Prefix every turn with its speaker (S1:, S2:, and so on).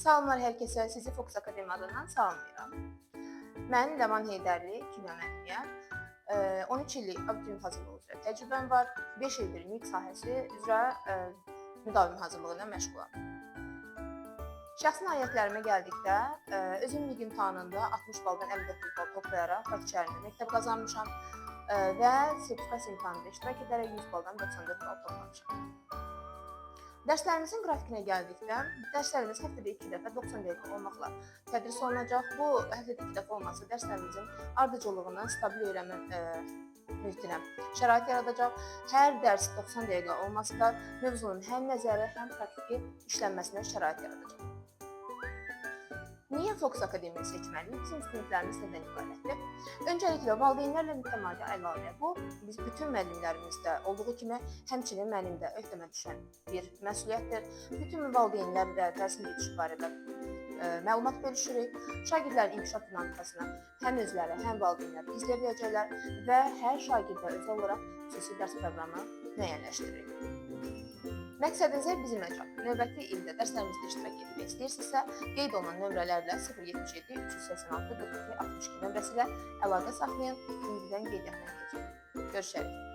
S1: Salamlar hər kəsə, sizi Fokus Akademiyadan salamlayıram. Mən Ləman Heydərli, kimya müəllimiyəm. 13 illik abituriyent hazırlığı üzrə təcrübəm var. 5 ildir mühit sahəsi üzrə müdavim hazırlığı ilə məşğulam. Şəxsi nailiyyətlərimə gəldikdə, özüm mühit imtahanında 60 baldan 59 bal toplayaraq Bakı şəhərində məktəb qazanmışam və sertifikasiya imtahanında iştirak edərək 100 baldan 94 bal toplamışam. Dərslərimizin qrafikinə gəldikdə, dərslərimiz həftədə 2 dəfə 90 dəqiqə olmaqla tədris olunacaq. Bu, həftədə 2 dəfə olması dərslərimizin ardıcıllığına, stabil öyrənmə mühitinə şərait yaradacaq. Hər dərs 90 dəqiqə olması da mövzunun həm nəzəri, həm praktiki işlənməsinə şərait yaradacaq. Niyə Fokus Akademiya seçməliyik? Bizim üstünlüklərimiz nədən ibarətdir? Öncəliklə, valideynlərlə mütəmadi əlaqə. Bu, biz bütün müəllimlərimizdə olduğu kimi, həmçinin mənim də öhdəmə düşən bir məsuliyyətdir. Bütün valideynlərlə dərsin gedişi barədə məlumat bölüşürük. Şagirdlərin inkişaf dinamikasını həm özləri, həm valideynlər izləyə biləcəklər və hər şagirdə özəl olaraq xüsusi dərs proqramı müəyyənləşdiririk. Məqsədinizə bizimlə çatın. Növbəti ildə dərslərimizdə iştirak etmək istəyirsinizsə, qeyd olunan nömrələrlə 077 386 42 62 nömrəsi ilə əlaqə saxlayın, indidən qeydiyyatdan keçin. Görüşərik.